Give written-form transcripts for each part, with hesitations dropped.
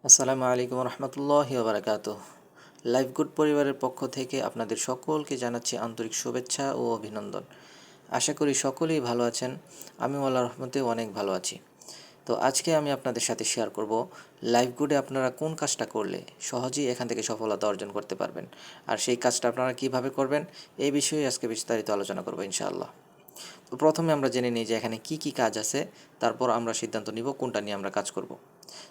আসসালামু আলাইকুম রহমতুল্লাহি ওবরাকাতুহ। লাইফ গুড পরিবারের পক্ষ থেকে আপনাদের সকলকে জানাচ্ছি আন্তরিক শুভেচ্ছা ও অভিনন্দন। আশা করি সকলেই ভালো আছেন। আমি আল্লাহর রহমতে অনেক ভালো আছি। তো আজকে আমি আপনাদের সাথে শেয়ার করব লাইফ গুডে আপনারা কোন কাজটা করলে সহজেই এখান থেকে সফলতা অর্জন করতে পারবেন, আর সেই কাজটা আপনারা কিভাবে করবেন এই বিষয়ে আজকে বিস্তারিত আলোচনা করব ইনশাআল্লাহ। তো প্রথমে আমরা জেনে নিই যে এখানে কি কি কাজ আছে, তারপর আমরা সিদ্ধান্ত নিব কোনটা নিয়ে আমরা কাজ করব।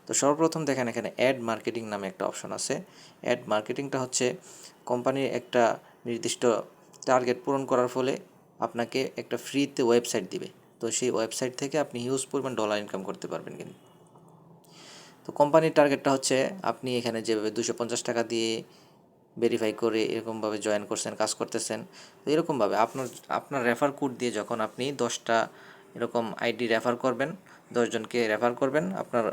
তো সর্বপ্রথম দেখেন এখানে অ্যাড মার্কেটিং নামে একটা অপশন আছে। অ্যাড মার্কেটিংটা হচ্ছে কোম্পানির একটা নির্দিষ্ট টার্গেট পূরণ করার ফলে আপনাকে একটা ফ্রিতে ওয়েবসাইট দিবে। তো সেই ওয়েবসাইট থেকে আপনি হিউজ পরিমাণ ডলার ইনকাম করতে পারবেন কিন্তু। তো কোম্পানির টার্গেটটা হচ্ছে আপনি এখানে যেভাবে 250 টাকা দিয়ে ভেরিফাই করে এরকমভাবে জয়েন করছেন, কাজ করতেছেন। তো এরকমভাবে আপনার আপনার রেফার কোড দিয়ে যখন আপনি 10টা এরকম আইডি রেফার করবেন, 10জনকে রেফার করবেন আপনার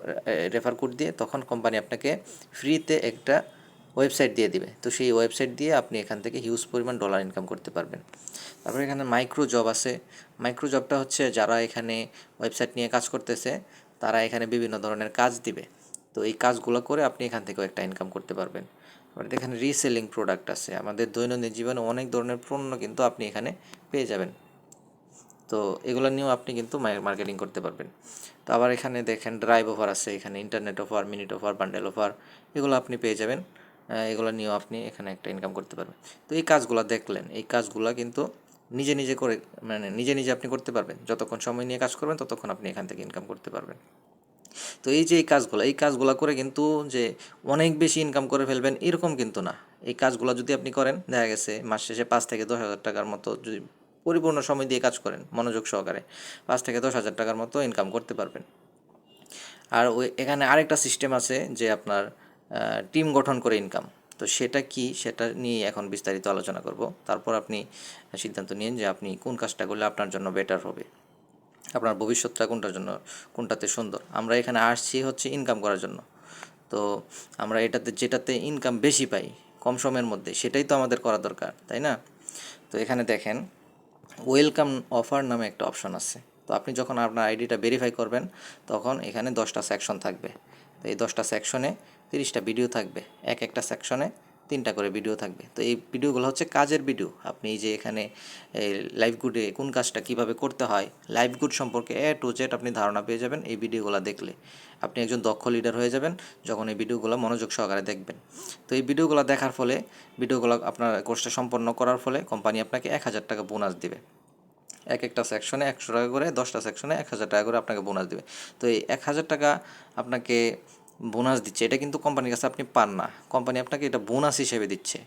রেফার কোড দিয়ে, তখন কোম্পানি আপনাকে ফ্রিতে একটা ওয়েবসাইট দিয়ে দিবে। তো সেই ওয়েবসাইট দিয়ে আপনি এখান থেকে হিউজ পরিমাণ ডলার ইনকাম করতে পারবেন। তারপরে এখানে মাইক্রো জব আছে। মাইক্রো জবটা হচ্ছে যারা এখানে ওয়েবসাইট নিয়ে কাজ করতেছে তারা এখানে বিভিন্ন ধরনের কাজ দিবে। তো এই কাজগুলো করে আপনি এখান থেকেও একটা ইনকাম করতে পারবেন। আবার এখানে রিসেলিং প্রোডাক্ট আছে। আমাদের দৈনন্দিন জীবনে অনেক ধরনের পণ্য কিন্তু আপনি এখানে পেয়ে যাবেন। তো এগুলো নিয়েও আপনি কিন্তু মার্কেটিং করতে পারবেন। তো আবার এখানে দেখেন ড্রাইভ অফার আছে, এখানে internet offer, minute offer, bundle offer, এগুলো আপনি পেয়ে যাবেন। এগুলো নিয়েও আপনি এখানে একটা ইনকাম করতে পারবেন। তো এই কাজগুলো দেখলেন, এই কাজগুলো কিন্তু নিজে নিজে করে, মানে নিজে নিজে আপনি করতে পারবেন। যতক্ষণ সময় নিয়ে কাজ করবেন ততক্ষণ আপনি এখান থেকে ইনকাম করতে পারবেন। তো এই যে এই কাজগুলো করে কিন্তু যে অনেক বেশি ইনকাম করে ফেলবেন এরকম কিন্তু না। এই কাজগুলো যদি আপনি করেন, দেখা গেছে মাস শেষে 5 থেকে 10 হাজার টাকার মতো, যদি পরিপূর্ণ সময় দিয়ে কাজ করেন মনোযোগ সহকারে, 5 থেকে 10 হাজার টাকার মতো ইনকাম করতে পারবেন। আর ওই এখানে আরেকটা সিস্টেম আছে যে আপনার টিম গঠন করে ইনকাম। তো সেটা কি, সেটা নিয়ে এখন বিস্তারিত আলোচনা করব। তারপর আপনি সিদ্ধান্ত নিন যে আপনি কোন কাজটা করলে আপনার জন্য বেটার হবে, আপনার ভবিষ্যৎটা কোনটাতে সুন্দর। আমরা এখানে আসছি হচ্ছে ইনকাম করার জন্য। তো আমরা যেটাতে ইনকাম বেশি পাই কম সময়ের মধ্যে, সেটাই তো আমাদের করা দরকার, তাই না? তো এখানে দেখেন ওয়েলকাম অফার নামে একটা অপশন আছে। তো আপনি যখন আপনার আইডিটা ভেরিফাই করবেন তখন এখানে 10টা সেকশন থাকবে। তো এই 10টা সেকশনে 30টা ভিডিও থাকবে, এক একটা সেকশনে 3টা করে ভিডিও থাকবে। তো এই ভিডিওগুলো হচ্ছে কাজের ভিডিও। আপনি এই যে এখানে এই লাইফ গুডে কোন কাজটা কিভাবে করতে হয়, লাইফ গুড সম্পর্কে টু জেড আপনি ধারণা পেয়ে যাবেন এই ভিডিওগুলো দেখলে। আপনি একজন দক্ষ লিডার হয়ে যাবেন যখন এই ভিডিওগুলো মনোযোগ সহকারে দেখবেন। তো এই ভিডিওগুলো দেখার ফলে, ভিডিওগুলো আপনার কোর্সটা সম্পন্ন করার ফলে কোম্পানি আপনাকে 1000 টাকা বোনাস দিবে। এক একটা সেকশনে 100 টাকা করে, 10টা সেকশনে 1000 টাকা করে আপনাকে বোনাস দেবে। তো এই 1000 টাকা আপনাকে বোনাস দিচ্ছে, এটা কিন্তু কোম্পানির কাছে আপনি পান না, কোম্পানি আপনাকে এটা বোনাস হিসেবে দিচ্ছে।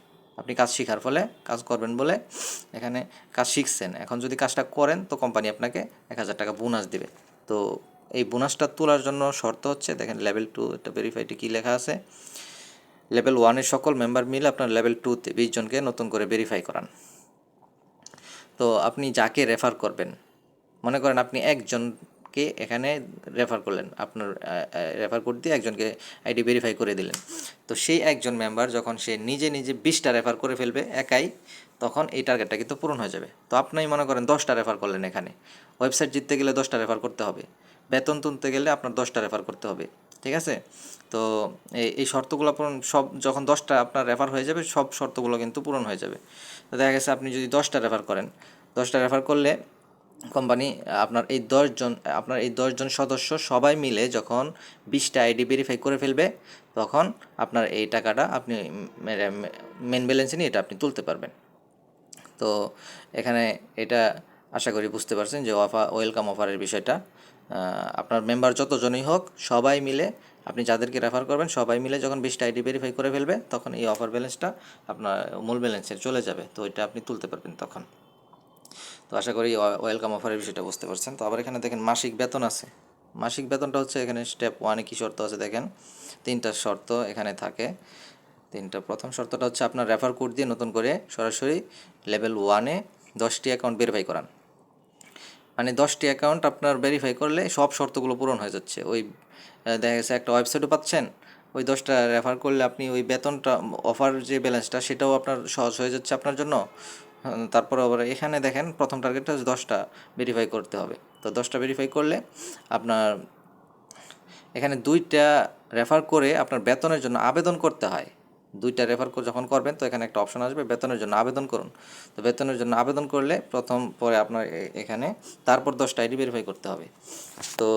আপনি কাজ শেখার ফলে, কাজ করবেন বলে এখানে কাজ শিখছেন, এখন যদি কাজটা করেন তো কোম্পানি আপনাকে 1000 টাকা বোনাস দিবে। তো এই বোনাসটা তোলার জন্য শর্ত হচ্ছে, দেখেন লেভেল 2 এটা ভেরিফাইটি কী লেখা আছে, লেভেল 1-এর সকল মেম্বার মিলে আপনার লেভেল 2-তে 20 জনকে নতুন করে ভেরিফাই করান। তো আপনি যাকে রেফার করবেন, মনে করেন আপনি একজনকে এখানে রেফার করলেন, আপনার রেফার কোড দিয়ে একজনকে আইডি ভেরিফাই করে দিলেন। তো সেই একজন মেম্বার যখন সে নিজে নিজে 20টা রেফার করে ফেলবে একাই, তখন এই টার্গেটটা কিন্তু পূরণ হয়ে যাবে। তো আপনি মনে করেন 10টা রেফার করলেন, এখানে ওয়েবসাইট জিততে গেলে 10টা রেফার করতে হবে, বেতন তুলতে গেলে আপনার 10টা রেফার করতে হবে, ঠিক আছে? তো এই শর্তগুলো পূরণ, সব যখন 10টা আপনার রেফার হয়ে যাবে সব শর্তগুলো কিন্তু পূরণ হয়ে যাবে। তো দেখা গেছে আপনি যদি 10টা রেফার করেন, 10টা রেফার করলে কোম্পানি আপনার এই 10জন সদস্য সবাই মিলে যখন 20টা আইডি ভেরিফাই করে ফেলবে, তখন আপনার এই টাকাটা আপনি মেন ব্যালেন্সে নিয়ে এটা আপনি তুলতে পারবেন। তো এখানে এটা আশা করি বুঝতে পারছেন যে ওয়েলকাম অফারের বিষয়টা। আপনার মেম্বার যতজনই হোক সবাই মিলে, আপনি যাদেরকে রেফার করবেন সবাই মিলে যখন 20টা আইডি ভেরিফাই করে ফেলবে তখন এই অফার ব্যালেন্সটা আপনার মূল ব্যালেন্সে চলে যাবে। তো এটা আপনি তুলতে পারবেন তখন। তো আশা করি ওয়েলকাম অফারের বিষয়টা বুঝতে পারছেন। তো আবার এখানে দেখেন মাসিক বেতন আছে। মাসিক বেতনটা হচ্ছে এখানে স্টেপ 1-এ কী শর্ত আছে দেখেন, 3টা শর্ত এখানে থাকে। প্রথম শর্তটা হচ্ছে আপনার রেফার কোড দিয়ে নতুন করে সরাসরি লেভেল 1-এ 10টি অ্যাকাউন্ট ভেরিফাই করান। মানে 10টি অ্যাকাউন্ট আপনার ভেরিফাই করলে সব শর্তগুলো পূরণ হয়ে যাচ্ছে। ওই দেখা গেছে একটা ওয়েবসাইটও পাচ্ছেন, ওই 10টা রেফার করলে আপনি ওই বেতনটা, অফার যে ব্যালেন্সটা সেটাও আপনার সহজ হয়ে যাচ্ছে আপনার জন্য। তারপরে আবার এখানে দেখেন প্রথম টার্গেটটা হচ্ছে 10টা ভেরিফাই করতে হবে। তো 10টা ভেরিফাই করলে আপনার এখানে 2টা রেফার করে আপনার বেতনের জন্য আবেদন করতে হয়। 2টা রেফার যখন করবেন তো এখানে একটা অপশন আসবে বেতনের জন্য আবেদন করুন। তো বেতনের জন্য আবেদন করলে পরে আপনার এখানে তারপর 10টা আইডি ভেরিফাই করতে হবে। তো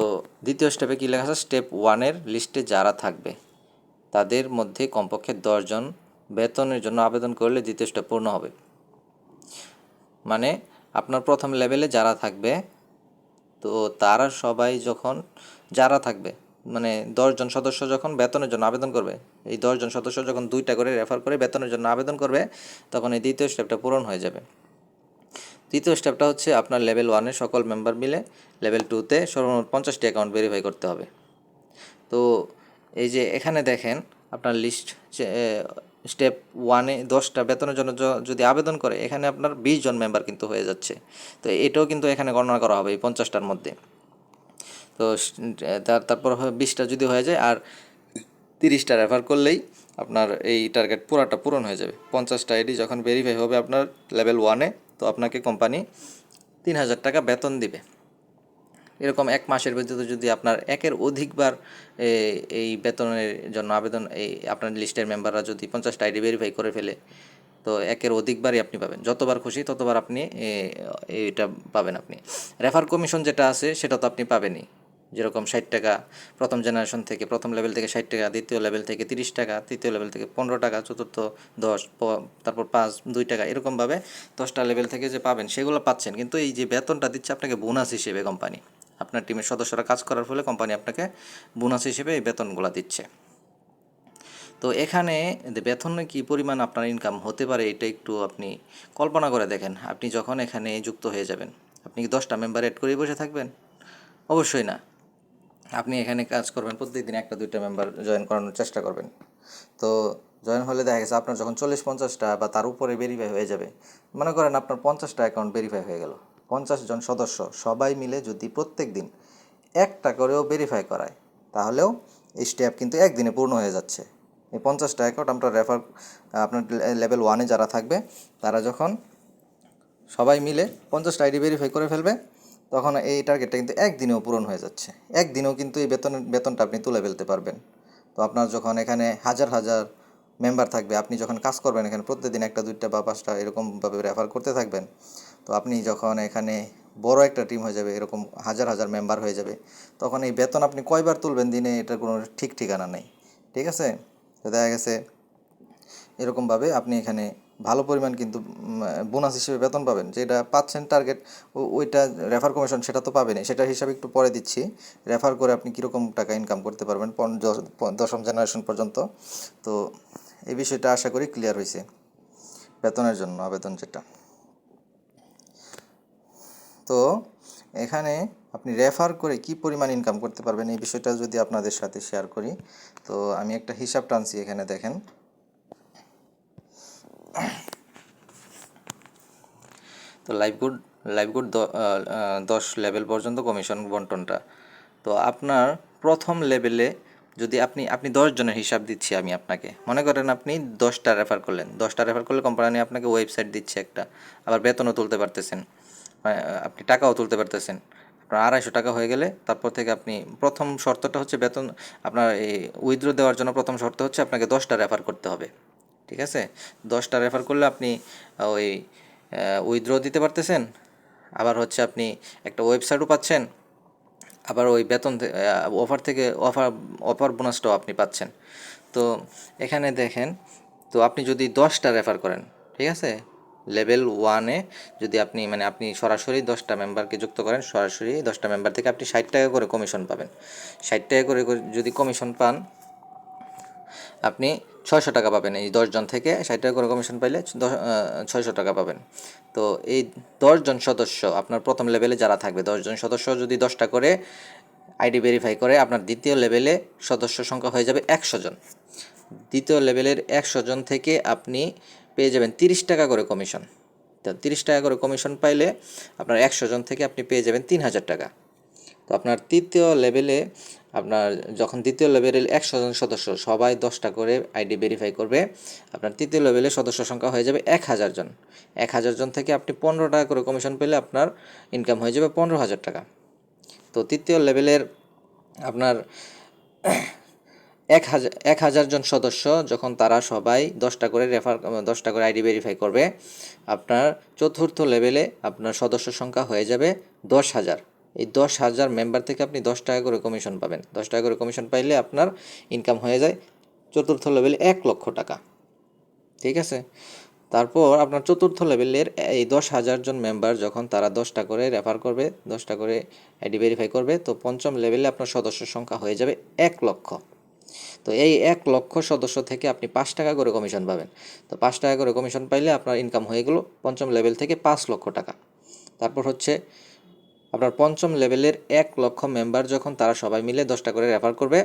দ্বিতীয় স্টেপে কী লেখা আছে, স্টেপ 1-এর লিস্টে যারা থাকবে তাদের মধ্যে কমপক্ষে 10 জন বেতনের জন্য আবেদন করলে দ্বিতীয় স্টেপ পূর্ণ হবে। মানে আপনার প্রথম লেভেলে যারা থাকবে তো তারা সবাই যখন যারা থাকবে মানে 10 জন সদস্য যখন বেতনের জন্য আবেদন করবে, এই 10 জন সদস্য যখন 2টা করে রেফার করে বেতনের জন্য আবেদন করবে তখন এই দ্বিতীয় স্টেপটা পূরণ হয়ে যাবে। তৃতীয় স্টেপটা হচ্ছে আপনার লেভেল 1-এর সকল মেম্বার মিলে লেভেল 2-তে সর্বমোট 50টি অ্যাকাউন্ট ভেরিফাই করতে হবে। তো এই যে এখানে দেখেন আপনার লিস্ট স্টেপ 1-এ 10টা বেতনের জন্য যদি আবেদন করে এখানে আপনার 20 জন মেম্বার কিন্তু হয়ে যাচ্ছে। তো এটাও কিন্তু এখানে গণনা করা হবে এই 50টার মধ্যে। তো তারপর 20টা যদি হয়ে যায় আর 30টা রেফার করলেই আপনার এই টার্গেট পুরাটা পূরণ হয়ে যাবে। 50টা আইডি যখন ভেরিফাই হবে আপনার লেভেল 1-এ তো আপনাকে কোম্পানি 3000 টাকা বেতন দিবে। এরকম 1 মাসের ভিতরে যদি আপনার একের অধিকবার এই বেতনের জন্য আবেদন আপনার লিস্টের মেম্বাররা যদি 50টা আইডি ভেরিফাই করে ফেলে তো একের অধিকবারই আপনি পাবেন, যতবার খুশি ততবার আপনি এটা পাবেন। আপনি রেফার কমিশন যেটা আছে সেটা তো আপনি পাবেনই, যেরকম 60 টাকা প্রথম জেনারেশন থেকে প্রথম লেভেল থেকে 60 টাকা, দ্বিতীয় লেভেল থেকে 30 টাকা, তৃতীয় লেভেল থেকে 15 টাকা, চতুর্থ 10, তারপর 5, 2 টাকা, এরকমভাবে 10টা লেভেল থেকে যে পাবেন সেগুলো পাচ্ছেন। কিন্তু এই যে বেতনটা দিচ্ছে আপনাকে বোনাস হিসেবে কোম্পানি, আপনার টিমের সদস্যরা কাজ করার ফলে কোম্পানি আপনাকে বোনাস হিসেবে এই বেতনগুলো দিচ্ছে। তো এখানে বেতনে কী পরিমাণ আপনার ইনকাম হতে পারে এটা একটু আপনি কল্পনা করে দেখেন। আপনি যখন এখানে যুক্ত হয়ে যাবেন আপনি কি 10টা মেম্বার অ্যাড করে বসে থাকবেন? অবশ্যই না। আপনি এখানে কাজ করবেন, প্রত্যেকদিন 1-2টা মেম্বার জয়েন করানোর চেষ্টা করবেন। তো জয়েন হলে দেখা গেছে আপনার যখন 40-50টা বা তার উপরে ভেরিফাই হয়ে যাবে, মনে করেন আপনার 50টা অ্যাকাউন্ট ভেরিফাই হয়ে গেল, 50 জন সদস্য সবাই মিলে যদি প্রত্যেক দিন একটা করেও ভেরিফাই করায় তাহলেও এই স্টেপ কিন্তু একদিনে পূর্ণ হয়ে যাচ্ছে। এই 50টা অ্যাকাউন্ট আপনার আপনার লেভেল 1-এ যারা থাকবে তারা যখন সবাই মিলে 50টা আইডি ভেরিফাই করে ফেলবে তখন এই টার্গেটটা কিন্তু একদিনেও পূরণ হয়ে যাচ্ছে। একদিনেও কিন্তু এই বেতনটা আপনি তুলে ফেলতে পারবেন। তো আপনার যখন এখানে হাজার হাজার মেম্বার থাকবে, আপনি যখন কাজ করবেন এখানে প্রত্যেকদিন 1-2টা বা 5টা এরকমভাবে রেফার করতে থাকবেন, তো আপনি যখন এখানে বড় একটা টিম হয়ে যাবে, এরকম হাজার হাজার মেম্বার হয়ে যাবে, তখন এই বেতন আপনি কয়বার তুলবেন দিনে এটার কোনো ঠিক ঠিকানা নেই। ঠিক আছে? তো দেখা গেছে এরকমভাবে আপনি এখানে ভালো পরিমাণ কিন্তু বোনাস হিসেবে বেতন পাবেন, যেটা পাচ্ছেন টার্গেট ওইটা রেফার কমিশন সেটা তো পাবেনই, সেটার হিসাবে একটু পরে দিচ্ছি। রেফার করে আপনি কীরকম টাকা ইনকাম করতে পারবেন 10ম জেনারেশন পর্যন্ত। তো এই বিষয়টা আশা করি ক্লিয়ার হয়েছে বেতনের জন্য আবেদন যেটা। তো এখানে আপনি রেফার করে কি পরিমাণ ইনকাম করতে পারবেন এই বিষয়টা যদি আপনাদের সাথে শেয়ার করি, তো আমি একটা হিসাব টানছি এখানে দেখেন। তো লাইভগুড 10 লেভেল পর্যন্ত কমিশন বন্টনটা। তো আপনার প্রথম লেভেলে যদি আপনি 10 জনের হিসাব দিচ্ছি আমি আপনাকে, মনে করেন আপনি 10টা রেফার করলেন, 10টা রেফার করলে কোম্পানি আপনাকে ওয়েবসাইট দিচ্ছে একটা, আবার বেতনও তুলতে পারতেছেন, আপনি টাকাও তুলতে পারতেছেন। আপনার 250 টাকা হয়ে গেলে তারপর থেকে আপনি প্রথম শর্তটা হচ্ছে বেতন আপনার এই উইথড্র দেওয়ার জন্য প্রথম শর্ত হচ্ছে আপনাকে 10টা রেফার করতে হবে। ঠিক আছে? 10টা রেফার করলে আপনি ওই উইথড্র দিতে পারতেছেন, আবার হচ্ছে আপনি একটা ওয়েবসাইটও পাচ্ছেন, আবার ওই বেতন অফার থেকে অফার বোনাসটাও আপনি পাচ্ছেন। তো এখানে দেখেন, তো আপনি যদি 10টা রেফার করেন, ঠিক আছে, লেভেল 1-এ যদি আপনি সরাসরি 10টা মেম্বারকে যুক্ত করেন, সরাসরি 10টা মেম্বার থেকে আপনি 60 টাকা করে কমিশন পাবেন। 60 টাকা করে যদি কমিশন পান আপনি 600 টাকা পাবেন। এই 10 জন থেকে 60 টাকা করে কমিশন পাইলে 600 টাকা পাবেন। তো এই 10 জন সদস্য আপনার প্রথম লেভেলে যারা থাকবে, 10 জন সদস্য যদি 10টা করে আইডি ভেরিফাই করে আপনার দ্বিতীয় লেভেলে সদস্য সংখ্যা হয়ে যাবে 100 জন। দ্বিতীয় লেভেলের 100 জন থেকে আপনি পেয়ে যাবেন 30 টাকা করে কমিশন। তো 30 টাকা করে কমিশন পাইলে আপনার 100 জন থেকে আপনি পেয়ে যাবেন 3000 টাকা। তো আপনার তৃতীয় লেভেলে যখন দ্বিতীয় লেভেলের 100 জন সদস্য সবাই 10টা করে আইডি ভেরিফাই করবে, আপনার তৃতীয় লেভেলে সদস্য সংখ্যা হয়ে যাবে 1000 জন। 1000 জন থেকে আপনি 15 টাকা করে কমিশন পেলে আপনার ইনকাম হয়ে যাবে 15,000 টাকা। তো তৃতীয় লেভেলের আপনার এক হাজার জন সদস্য যখন তারা সবাই 10টা করে আইডি ভেরিফাই করবে, আপনার চতুর্থ লেভেলে আপনার সদস্য সংখ্যা হয়ে যাবে 10,000। এই 10,000 মেম্বার থেকে আপনি 10 টাকা করে কমিশন পাবেন। 10 টাকা করে কমিশন পাইলে আপনার ইনকাম হয়ে যায় চতুর্থ লেভেলে 1,00,000 টাকা। ঠিক আছে। তারপর আপনার চতুর্থ লেভেলের এই 10,000 জন মেম্বার যখন তারা 10টা করে রেফার করবে, 10টা করে আইডি ভেরিফাই করবে, তো পঞ্চম লেভেলে আপনার সদস্য সংখ্যা হয়ে যাবে 1,00,000। তো এই 1,00,000 সদস্য থেকে আপনি 5 টাকা করে কমিশন পাবেন। তো 5 টাকা করে কমিশন পাইলে আপনার ইনকাম হয়ে গেল পঞ্চম লেভেল থেকে 5,00,000 টাকা। তারপর হচ্ছে আপনার পঞ্চম লেভেলের 1,00,000 মেম্বার যখন তারা সবাই মিলে 10টা করে রেফার করবে,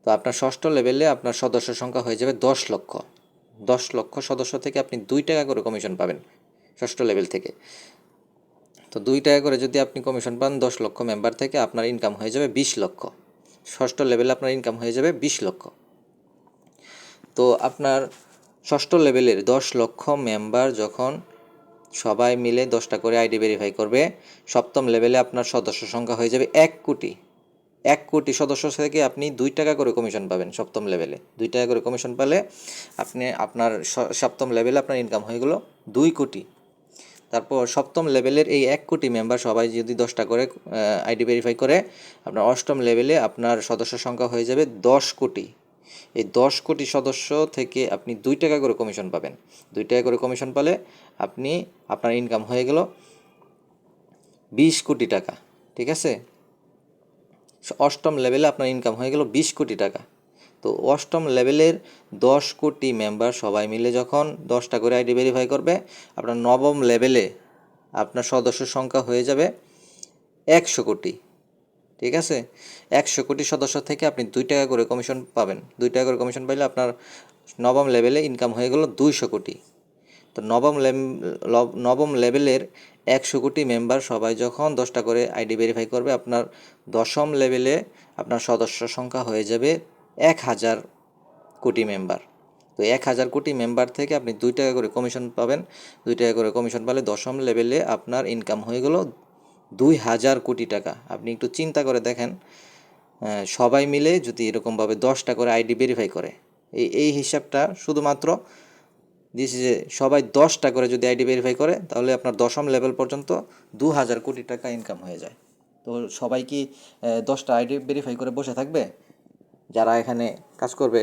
তো আপনার ষষ্ঠ লেভেলে আপনার সদস্য সংখ্যা হয়ে যাবে 10,00,000। 10,00,000 সদস্য থেকে আপনি 2 টাকা করে কমিশন পাবেন ষষ্ঠ লেভেল থেকে। তো 2 টাকা করে যদি আপনি কমিশন পান 10,00,000 মেম্বার থেকে, আপনার ইনকাম হয়ে যাবে 20,00,000। ষষ্ঠ লেভেলে আপনার ইনকাম হয়ে যাবে 20,00,000। তো আপনার ষষ্ঠ লেভেলের 10,00,000 মেম্বার যখন সবাই মিলে 10টা করে আইডি ভেরিফাই করবে, সপ্তম লেভেলে আপনার সদস্য সংখ্যা হয়ে যাবে 1,00,000,000। 1,00,000,000 সদস্য থেকে আপনি 2 টাকা করে কমিশন পাবেন সপ্তম লেভেলে। 2 টাকা করে কমিশন পেলে আপনি আপনার সপ্তম লেভেলে আপনার ইনকাম হয়ে গেল 2,00,000,000। তারপর সপ্তম লেভেলের এই 1,00,000,000 মেম্বার সবাই যদি 10টা করে আইডি ভেরিফাই করে, আপনার অষ্টম লেভেলে আপনার সদস্য সংখ্যা হয়ে যাবে 10,00,000,000। এই 10,00,000,000 সদস্য থেকে আপনি 2 টাকা করে কমিশন পাবেন। 2 টাকা করে কমিশন পেলে আপনি আপনার ইনকাম হয়ে গেল 20,00,000,000 টাকা। ঠিক আছে। অষ্টম লেভেলে আপনার ইনকাম হয়ে গেল 20,00,000,000 টাকা। তো অষ্টম লেভেলের 10,00,000,000 মেম্বার সবাই মিলে যখন 10টা করে আইডি ভেরিফাই করবে, আপনার নবম লেভেলে আপনার সদস্য সংখ্যা হয়ে যাবে 100,00,000,000। ঠিক আছে। 100,00,000,000 সদস্য থেকে আপনি 2 টাকা করে কমিশন পাবেন। 2 টাকা করে কমিশন পাইলে আপনার নবম লেভেলে ইনকাম হয়ে গেল 200,00,000,000। তো নবম লেভেলের 100,00,000,000 মেম্বার সবাই যখন 10টা করে আইডি ভেরিফাই করবে, আপনার দশম লেভেলে আপনার সদস্য সংখ্যা হয়ে যাবে 1,000,000,000 মেম্বার। তো 1,000,000,000 মেম্বার থেকে আপনি 2 টাকা করে কমিশন পাবেন। 2 টাকা করে কমিশন পেলে দশম লেভেলে আপনার ইনকাম হয়ে গেল 2,000,000,000 টাকা। আপনি একটু চিন্তা করে দেখেন, সবাই মিলে যদি এরকমভাবে 10টা করে আইডি ভেরিফাই করে, এই হিসাবটা শুধুমাত্র দিয়েছি যে সবাই 10টা করে যদি আইডি ভেরিফাই করে, তাহলে আপনার দশম লেভেল পর্যন্ত 2,000,000,000 টাকা ইনকাম হয়ে যায়। তো সবাই কি 10টা আইডি ভেরিফাই করে বসে থাকবে? যারা এখানে কাজ করবে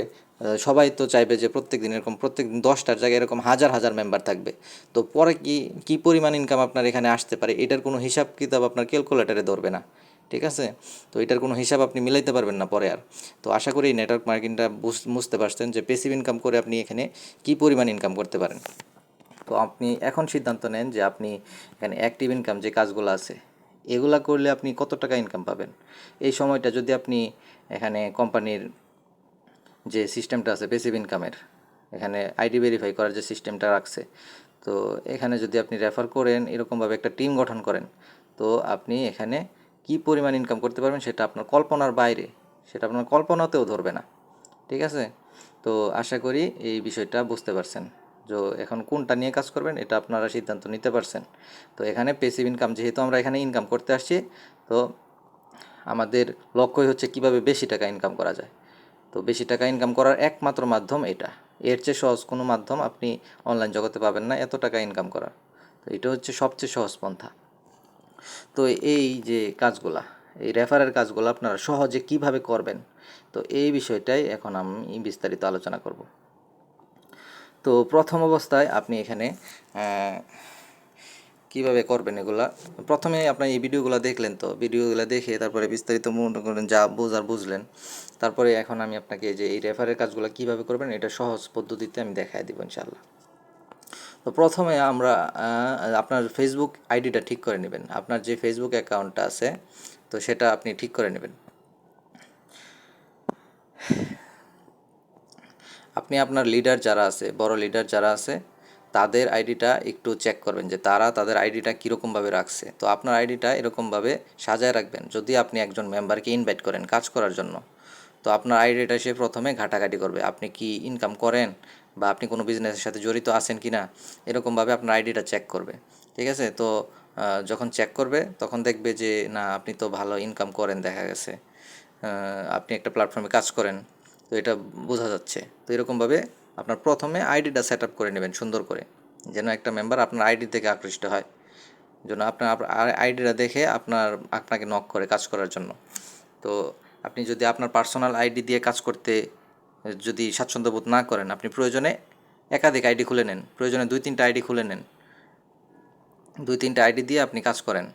সবাই তো চাইবে যে প্রত্যেক দিন 10টার জায়গায় এরকম হাজার হাজার মেম্বার থাকবে। তো পরে কি পরিমাণ ইনকাম আপনার এখানে আসতে পারে, এটার কোনো হিসাব কিতাব আপনার ক্যালকুলেটারে ধরবে না। ঠিক আছে। তো এটার কোনো হিসাব আপনি মিলাইতে পারবেন না পরে আর। তো আশা করি নেটওয়ার্ক মার্কেটিংটা বুঝতে পারছেন যে প্যাসিভ ইনকাম করে আপনি এখানে কি পরিমাণ ইনকাম করতে পারেন। তো আপনি এখন সিদ্ধান্ত নেন যে আপনি এখানে অ্যাক্টিভ ইনকাম যে কাজগুলো আছে এগুলা করলে আপনি কত টাকা ইনকাম পাবেন। এই সময়টা যদি আপনি এখানে কোম্পানির যে সিস্টেমটা আছে প্যাসিভ ইনকামের, এখানে আইডি ভেরিফাই করার যে সিস্টেমটা রাখছে, তো এখানে যদি আপনি রেফার করেন, এরকমভাবে একটা টিম গঠন করেন, তো আপনি এখানে কি পরিমাণ ইনকাম করতে পারবেন সেটা আপনার কল্পনার বাইরে, সেটা আপনার কল্পনাতেও ধরবে না। ঠিক আছে। তো আশা করি এই বিষয়টা বুঝতে পারছেন। তো এখন কোনটা নিয়ে কাজ করবেন এটা আপনারা সিদ্ধান্ত নিতে পারছেন। তো এখানে প্যাসিভ ইনকাম, যেহেতু আমরা এখানে ইনকাম করতে আসছি, তো আমাদের লক্ষ্যই হচ্ছে কিভাবে বেশি টাকা ইনকাম করা যায়। তো বেশি টাকা ইনকাম করার একমাত্র মাধ্যম এটা। এর চেয়ে সহজ কোনো মাধ্যম আপনি অনলাইন জগতে পাবেন না এত টাকা ইনকাম করার। তো এটা হচ্ছে সবচেয়ে সহজ পন্থা। তো এই যে কাজগুলা, এই রেফারের কাজগুলো আপনারা সহজে কিভাবে করবেন, তো এই বিষয়টাই এখন আমি বিস্তারিত আলোচনা করব। তো প্রথম অবস্থায় আপনি এখানে কিভাবে করবেন এগুলা, প্রথমে আপনার এই ভিডিওগুলো দেখলেন, তো ভিডিওগুলো দেখে তারপরে বিস্তারিত মনে করেন যা বুঝলেন। তারপরে এখন আমি আপনাকে যে এই রেফারের কাজগুলো কিভাবে করবেন এটা সহজ পদ্ধতিতে আমি দেখাই দিব ইনশাআল্লাহ। তো প্রথমে আমরা আপনার ফেসবুক আইডিটা ঠিক করে নেবেন। আপনার যে ফেসবুক অ্যাকাউন্টটা আছে তো সেটা আপনি ঠিক করে নেবেন। আপনি আপনার লিডার যারা আছে, বড় লিডার যারা আছে, তাদের আইডিটা একটু চেক করবেন যে তারা তাদের আইডিটা কীরকমভাবে রাখছে। তো আপনার আইডিটা এরকমভাবে সাজায় রাখবেন। যদি আপনি একজন মেম্বারকে ইনভাইট করেন কাজ করার জন্য, তো আপনার আইডিটা সে প্রথমে ঘাটাঘাটি করবে, আপনি কি ইনকাম করেন বা আপনি কোনো বিজনেসের সাথে জড়িত আছেন কি না, এরকমভাবে আপনার আইডিটা চেক করবে। ঠিক আছে। তো যখন চেক করবে তখন দেখবে যে না আপনি তো ভালো ইনকাম করেন দেখা গেছে, আপনি একটা প্ল্যাটফর্মে কাজ করেন, তো এটা বোঝা যাচ্ছে। তো এরকমভাবে আপনার প্রথমে আইডিটা সেট আপ করে নেবেন সুন্দর করে, যেন একটা মেম্বার আপনার আইডি থেকে আকৃষ্ট হয়, যেন আপনার আইডিটা দেখে আপনাকে নক করে কাজ করার জন্য। তো আপনি যদি আপনার পার্সোনাল আইডি দিয়ে কাজ করতে যদি স্বাচ্ছন্দ্য বোধ না করেন, আপনি প্রয়োজনে একাধিক আইডি খুলে নেন, প্রয়োজনে 2-3টা আইডি খুলে নেন, 2-3টা আইডি দিয়ে আপনি কাজ করেন।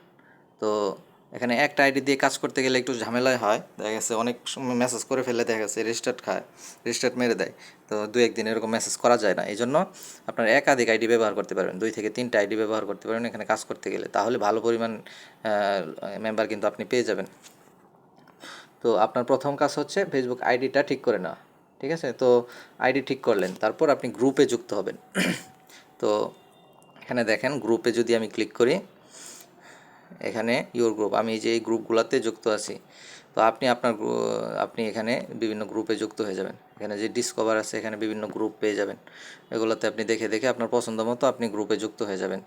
তো এখানে একটা আইডি দিয়ে কাজ করতে গেলে একটু ঝামেলায় হয়, দেখা গেছে অনেক সময় মেসেজ করে ফেলে, দেখা গেছে রেজিস্টার্ট মেরে দেয়। তো 2-1 দিন এরকম মেসেজ করা যায় না, এই জন্য আপনার একাধিক আইডি ব্যবহার করতে পারবেন, 2 থেকে 3টা আইডি ব্যবহার করতে পারবেন এখানে কাজ করতে গেলে, তাহলে ভালো পরিমাণ মেম্বার কিন্তু আপনি পেয়ে যাবেন। তো আপনার প্রথম কাজ হচ্ছে ফেসবুক আইডিটা ঠিক করে নেওয়া, ঠিক আছে? তো আইডি ঠিক করলেন, তারপর আপনি গ্রুপে যুক্ত হবেন। তো এখানে দেখেন গ্রুপে যদি আমি ক্লিক করি, এখানে ইওর গ্রুপ, আমি যে এই গ্রুপগুলোতে যুক্ত আছি। তো আপনি এখানে বিভিন্ন গ্রুপে যুক্ত হয়ে যাবেন। এখানে যে ডিসকভার আছে, এখানে বিভিন্ন গ্রুপ পেয়ে যাবেন, এগুলোতে আপনি দেখে দেখে আপনার পছন্দ মতো আপনি গ্রুপে যুক্ত হয়ে যাবেন।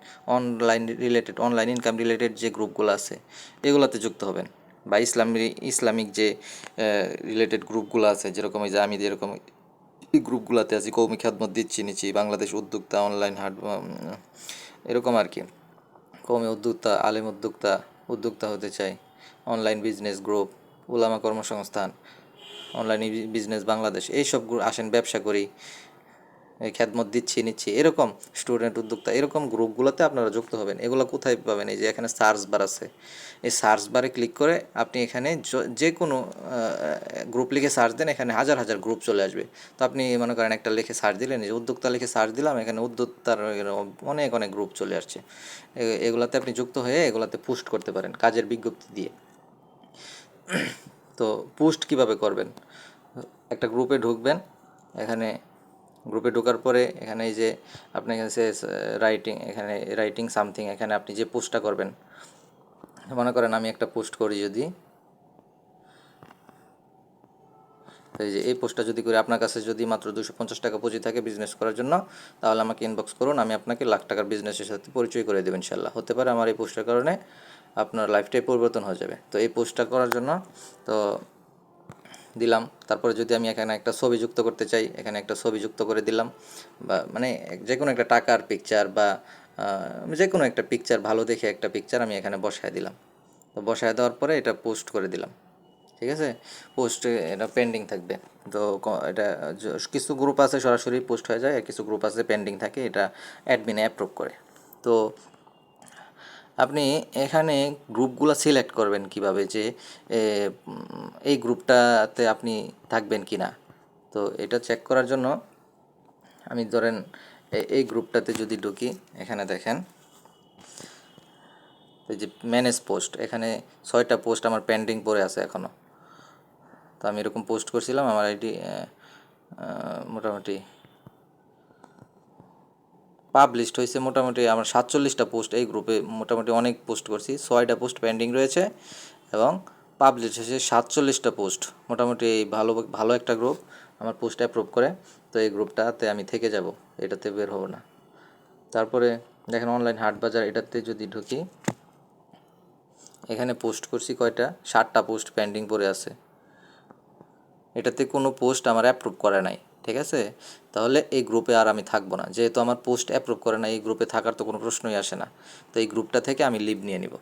অনলাইন ইনকাম রিলেটেড যে গ্রুপগুলো আছে এগুলোতে যুক্ত হবেন, বা ইসলামিক যে রিলেটেড গ্রুপগুলো আছে, যেরকম এই যে আমি যেরকম এই গ্রুপগুলোতে আছি, কৌমি খিদমত দিচ্ছি নিচ্ছি, বাংলাদেশ উদ্যোক্তা, অনলাইন হাট, এরকম আর কি, কৌমি উদ্যোক্তা, আলেম উদ্যোক্তা, উদ্যোক্তা হতে চাই, অনলাইন বিজনেস গ্রুপ, উলামা কর্মসংস্থান, অনলাইন বিজনেস বাংলাদেশ, এইসব আসেন ব্যবসা করি, এই খেদমত দিচ্ছি নিচ্ছি, এরকম স্টুডেন্ট উদ্যোক্তা, এরকম গ্রুপগুলোতে আপনারা যুক্ত হবেন। এগুলো কোথায় পাবেন? এই যে এখানে সার্চ বার আছে, এই সার্চ বারে ক্লিক করে আপনি এখানে যে কোনো গ্রুপ লিখে সার্চ দেন, এখানে হাজার হাজার গ্রুপ চলে আসবে। তো আপনি মনে করেন একটা লিখে সার্চ দিলেন, যে উদ্যোক্তা লিখে সার্চ দিলাম, এখানে উদ্যোক্তার অনেক অনেক গ্রুপ চলে আসছে। এগুলাতে আপনি যুক্ত হয়ে এগুলাতে পোস্ট করতে পারেন কাজের বিজ্ঞপ্তি দিয়ে। তো পোস্ট কিভাবে করবেন? একটা গ্রুপে ঢুকবেন, এখানে গ্রুপে ঢোকার পরে এখানে এই যে আপনি এখানে এখানে রাইটিং সামথিং, এখানে আপনি যে পোস্টটা করবেন, মনে করেন আমি একটা পোস্ট করি যদি, তো এই যে এই পোস্টটা যদি করি, আপনার কাছে যদি মাত্র 250 টাকা পুঁজি থাকে বিজনেস করার জন্য, তাহলে আমাকে ইনবক্স করুন, আমি আপনাকে লাখ টাকার বিজনেসের সাথে পরিচয় করে দেবেন ইনশাল্লাহ। হতে পারে আমার এই পোস্টের কারণে আপনার লাইফটাই পরিবর্তন হয়ে যাবে। তো এই পোস্টটা করার জন্য তো দিলাম, তারপরে যদি আমি এখানে একটা ছবি যুক্ত করতে চাই, এখানে একটা ছবি যুক্ত করে দিলাম, বা মানে যে কোনো একটা টাকার পিকচার, বা যে কোনো একটা পিকচার, ভালো দেখে একটা পিকচার আমি এখানে বসায় দিলাম। তো বসায় দেওয়ার পরে এটা পোস্ট করে দিলাম, ঠিক আছে? পোস্টে এটা পেন্ডিং থাকবে। তো এটা কিছু গ্রুপ আছে সরাসরি পোস্ট হয়ে যায়, আর কিছু গ্রুপ আছে পেন্ডিং থাকে, এটা অ্যাডমিনে অ্যাপ্রুভ করে। তো আপনি এখানে গ্রুপগুলো সিলেক্ট করবেন কিভাবে, যে এই গ্রুপটাতে আপনি থাকবেন কি না। তো এটা চেক করার জন্য আমি ধরেন এই গ্রুপটাতে যদি ঢুকি, এখানে দেখেন এই যে ম্যানেজ পোস্ট, এখানে 6টা পোস্ট আমার পেন্ডিং পড়ে আছে এখনও। তো আমি এরকম পোস্ট করছিলাম, আমার আইডি মোটামুটি পাবলিশড হয়েছে, মোটামুটি আমার 47টা পোস্ট এই গ্রুপে, মোটামুটি অনেক পোস্ট করছি, 6টা পোস্ট পেন্ডিং রয়েছে, এবং পাবলিশ হয়েছে 47টা পোস্ট। মোটামুটি এই ভালো ভালো একটা গ্রুপ, আমার পোস্ট অ্যাপ্রুভ করে। তো এই গ্রুপটাতে আমি থেকে যাব, এটাতে বের হব না। তারপরে দেখেন অনলাইন হাট বাজার, এটাতে যদি ঢুকি, এখানে পোস্ট করছি কয়টা, 7টা পোস্ট পেন্ডিং পড়ে আছে, এটাতে কোনো পোস্ট আমার অ্যাপ্রুভ করে নাই, ঠিক আছে? তাহলে এই গ্রুপে আর আমি থাকবো না, যেহেতু আমার পোস্ট অ্যাপ্রুভ করে না, এই গ্রুপে থাকার তো কোনো প্রশ্নই আসে না। তো এই গ্রুপটা থেকে আমি লিভ নিয়ে নিব।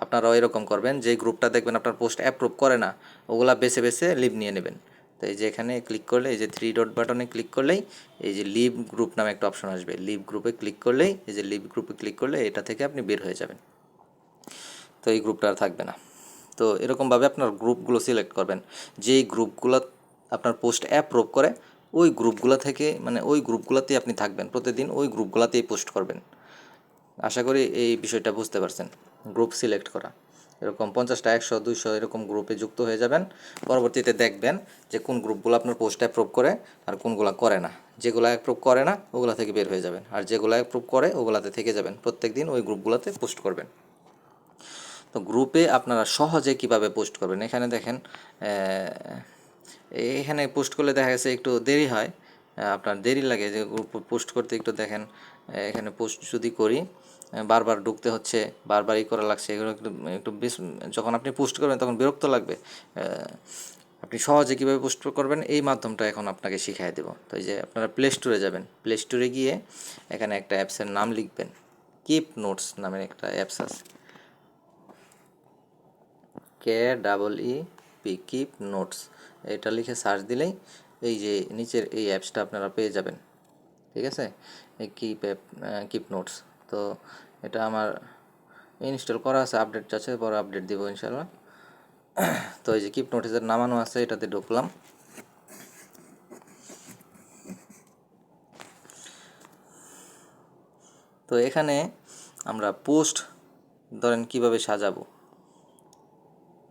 আপনারাও এরকম করবেন, যে গ্রুপটা দেখবেন আপনার পোস্ট অ্যাপ্রুভ করে না, ওগুলা বেছে বেছে লিভ নিয়ে নেবেন। তো এই যে এখানে ক্লিক করলে, এই যে 3 ডট বাটনে ক্লিক করলেই এই যে লিভ গ্রুপ নামে একটা অপশন আসবে, লিভ গ্রুপে ক্লিক করলেই, এই যে লিভ গ্রুপে ক্লিক করলে এটা থেকে আপনি বের হয়ে যাবেন। তো এই গ্রুপটা আর থাকবে না। তো এরকমভাবে আপনার গ্রুপগুলো সিলেক্ট করবেন, যেই গ্রুপগুলো আপনার পোস্ট অ্যাপ্রুভ করে, ওই গ্রুপগুলো থেকে, মানে ওই গ্রুপগুলোতেই আপনি থাকবেন, প্রতিদিন ওই গ্রুপগুলোতেই পোস্ট করবেন। আশা করি এই বিষয়টা বুঝতে পারছেন। গ্রুপ সিলেক্ট করা, এরকম 50টা 100 200 এরকম গ্রুপে যুক্ত হয়ে যাবেন। পরবর্তীতে দেখবেন যে কোন গ্রুপগুলো আপনার পোস্ট অ্যাপ্রুভ করে আর কোনগুলো করে না। যেগুলো অ্যাপ্রুভ করে না ওগুলো থেকে বের হয়ে যাবেন, আর যেগুলো অ্যাপ্রুভ করে ওগুলাতে থেকে যাবেন। প্রত্যেক দিন ওই গ্রুপগুলোতে পোস্ট করবেন। তো গ্রুপে আপনারা সহজে কিভাবে পোস্ট করবেন, এখানে দেখেন, এখানে পোস্ট করলে দেখা গেছে একটু দেরি হয়, আপনার দেরি লাগে যে গ্রুপ পোস্ট করতে, একটু দেখেন এখানে পোস্ট যদি করি, বারবার ঢুকতে হচ্ছে, বারবারই করা লাগছে, এগুলো একটু একটু বেশ, যখন আপনি পোস্ট করবেন তখন বিরক্ত লাগবে। আপনি সহজে কীভাবে পোস্ট করবেন এই মাধ্যমটা এখন আপনাকে শিখিয়ে দেবো। তো এই যে আপনারা প্লে স্টোরে যাবেন, প্লে স্টোরে গিয়ে এখানে একটা অ্যাপসের নাম লিখবেন, কিপ নোটস নামের একটা অ্যাপস আছে, KEEP, কিপ নোটস, এটা লিখে সার্চ দিলেই এই যে নিচের এই অ্যাপসটা আপনারা পেয়ে যাবেন। ঠিক আছে, এই কিপ নোটস। তো এটা আমার ইনস্টল করা আছে, আপডেট আছে, পরে আপডেট দিব ইনশাল্লাহ। তো এই যে কিপ নোটিসের নামানো আছে, এটাতে ঢুকলাম। তো এখানে আমরা পোস্ট ধরেন কিভাবে সাজাবো,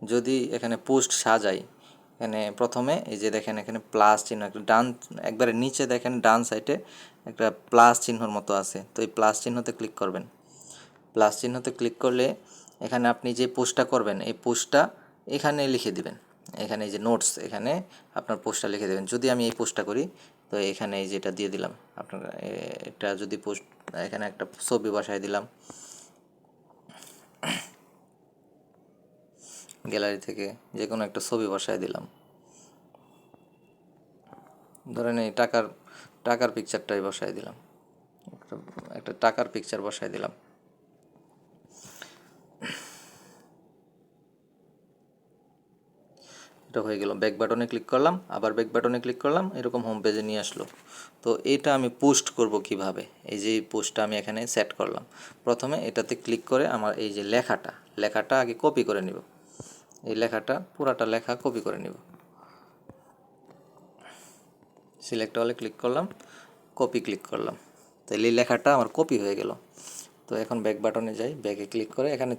যদি এখানে পোস্ট সাজাই, এখানে প্রথমে এই যে দেখেন এখানে প্লাস চিহ্ন, একটা ডান একবারে নিচে দেখেন ডান সাইডে একটা প্লাস চিহ্নর মতো আছে, তো এই প্লাস চিহ্নতে ক্লিক করবেন। প্লাস চিহ্নতে ক্লিক করলে এখানে আপনি যে পোস্টটা করবেন এই পোস্টটা এখানে লিখে দিবেন। এখানে এই যে নোটস, এখানে আপনার পোস্টটা লিখে দেবেন। যদি আমি এই পোস্টটা করি তো এখানে এই যেটা দিয়ে দিলাম আপনার, এটা যদি পোস্ট, এখানে একটা ছবি বসায় দিলাম গ্যালারি থেকে, যে কোনো একটা ছবি বসায় দিলাম, ধরেন এই টাকার পিকচারটাই বসায় দিলাম, একটা টাকার পিকচার বসায় দিলাম। এটা হয়ে গেল, ব্যাক বাটনে ক্লিক করলাম, আবার ব্যাক বাটনে ক্লিক করলাম, এরকম হোম পেজে নিয়ে আসলো। তো এটা আমি পোস্ট করব কিভাবে, এই যে পোস্টটা আমি এখানে সেট করলাম। প্রথমে এটাতে ক্লিক করে আমার এই যে লেখাটা আগে কপি করে নিব, এই লেখাটা পুরাটা লেখা কপি করে নিব। সিলেক্ট হলে ক্লিক করলাম, কপি ক্লিক করলাম, তাহলে এই লেখাটা আমার কপি হয়ে গেল। তো এখন ব্যাক বাটনে যাই, ব্যাকে ক্লিক করে এখানে